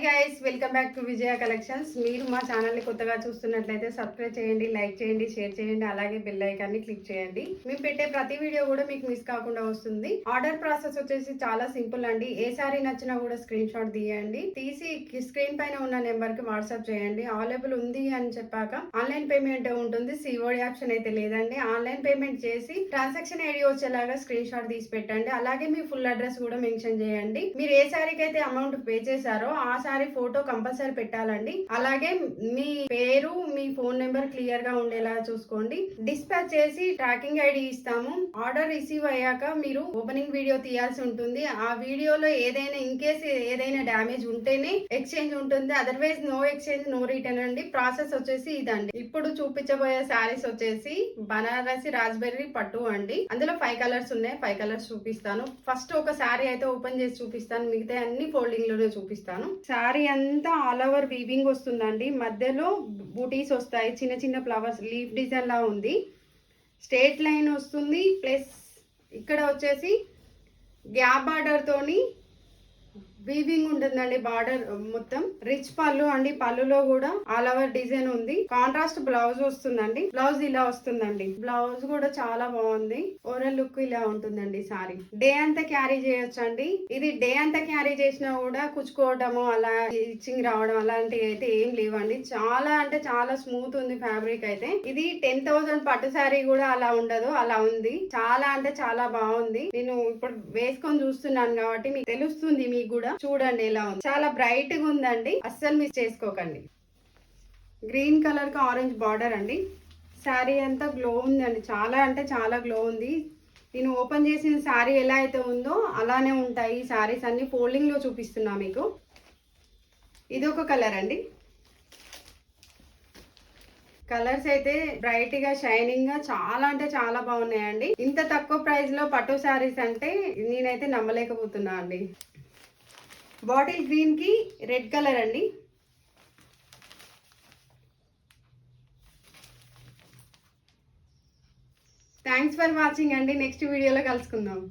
Guys, welcome back to Vijaya collections. మీరు మా ఛానల్ని కొత్తగా చూస్తున్నట్లయితే సబ్స్క్రైబ్ చేయండి, లైక్ చేయండి, షేర్ చేయండి, అలాగే బెల్ ఐకాన్ని క్లిక్ చేయండి. మేము పెట్టే ప్రతి వీడియో కూడా మీకు మిస్ కాకుండా వస్తుంది. ఆర్డర్ ప్రాసెస్ వచ్చేసి చాలా సింపుల్ అండి. ఏ సారీ నచ్చినా కూడా స్క్రీన్ షాట్ తీయండి, తీసి స్క్రీన్ పైన ఉన్న నెంబర్ కి వాట్సాప్ చేయండి. అవైలబుల్ ఉంది అని చెప్పాక ఆన్లైన్ పేమెంట్ ఉంటుంది, సిఓడి ఆప్షన్ అయితే లేదండి. ఆన్లైన్ పేమెంట్ చేసి ట్రాన్సాక్షన్ ఐడి వచ్చేలాగా స్క్రీన్ షాట్ తీసి పెట్టండి. అలాగే మీ ఫుల్ అడ్రస్ కూడా మెన్షన్ చేయండి. మీరు ఏ సారీకి అయితే అమౌంట్ పే చేశారో ఆ సారీ ఫోటో కంపల్సరీ పెట్టాలండి. అలాగే మీ పేరు, మీ ఫోన్ నెంబర్ క్లియర్ గా ఉండేలా చూసుకోండి. డిస్పాచ్ చేసి ట్రాకింగ్ ఐడి ఇస్తాము. ఆర్డర్ రిసీవ్ అయ్యాక మీరు ఓపెనింగ్ వీడియో తీయాల్సి ఉంటుంది. ఆ వీడియోలో ఏదైనా ఇన్ కేస్ ఏదైనా డ్యామేజ్ ఉంటేనే ఎక్స్చేంజ్ ఉంటుంది, otherwise no exchange no return అండి. ప్రాసెస్ వచ్చేసి ఇదండి. ఇప్పుడు చూపించబోయే శారీస్ వచ్చేసి బనారసి రాస్బెర్రీ పట్టు అండి. అందులో 5 కలర్స్ ఉన్నాయి. 5 కలర్స్ చూపిస్తాను. ఫస్ట్ ఒక శారీ అయితే ఓపెన్ చేసి చూపిస్తాను, మిగతా అన్ని ఫోల్డింగ్ లోనే చూపిస్తాను. శారీ అంతా ఆల్ ఓవర్ వీవింగ్ వస్తుందండి. మధ్యలో బూటీస్ వస్తాయి, చిన్న చిన్న ఫ్లవర్స్ లీఫ్ డిజైన్ లా ఉంది. స్ట్రేట్ లైన్ వస్తుంది, ప్లస్ ఇక్కడ వచ్చేసి గ్యాప్ బార్డర్ తోని వీవింగ్ ఉంటుందండి. బార్డర్ మొత్తం రిచ్ పళ్ళు అండి. పళ్ళులో కూడా ఆల్ ఓవర్ డిజైన్ ఉంది. కాంట్రాస్ట్ బ్లౌజ్ వస్తుందండి. బ్లౌజ్ ఇలా వస్తుందండి. బ్లౌజ్ కూడా చాలా బాగుంది. ఓవరాల్ లుక్ ఇలా ఉంటుందండి. సారీ డే అంతా క్యారీ చేయొచ్చు అండి. ఇది డే అంతా క్యారీ చేసినా కూడా కుచ్చుకోవడము, అలా ఇచ్చింగ్ రావడం అలాంటివి అయితే ఏం లేవండి. చాలా అంటే చాలా స్మూత్ ఉంది ఫ్యాబ్రిక్ అయితే. ఇది 10,000 పట్టు శారీ కూడా అలా ఉండదు, అలా ఉంది. చాలా అంటే చాలా బాగుంది. నేను ఇప్పుడు వేసుకొని చూస్తున్నాను కాబట్టి మీకు తెలుస్తుంది. మీకు కూడా చూడండి ఎలా ఉంది. చాలా బ్రైట్ గా ఉందండి, అస్సలు మిస్ చేసుకోకండి. గ్రీన్ కలర్ కి ఆరెంజ్ బార్డర్ అండి. శారీ అంతా గ్లో ఉందండి. చాలా అంటే చాలా గ్లో ఉంది. నేను ఓపెన్ చేసిన శారీ ఎలా అయితే ఉందో అలానే ఉంటాయి ఈ శారీస్ అన్ని. ఫోల్డింగ్ లో చూపిస్తున్నా మీకు. ఇది ఒక కలర్ అండి. కలర్స్ అయితే బ్రైట్ గా షైనింగ్ గా చాలా అంటే చాలా బాగున్నాయండి. ఇంత తక్కువ ప్రైస్ లో పట్టు శారీస్ అంటే నేనైతే నమ్మలేకపోతున్నా అండి. బాటిల్ గ్రీన్ కి రెడ్ కలర్ అండి. థ్యాంక్స్ ఫర్ వాచింగ్ అండి. నెక్స్ట్ వీడియోలో కలుసుకుందాం.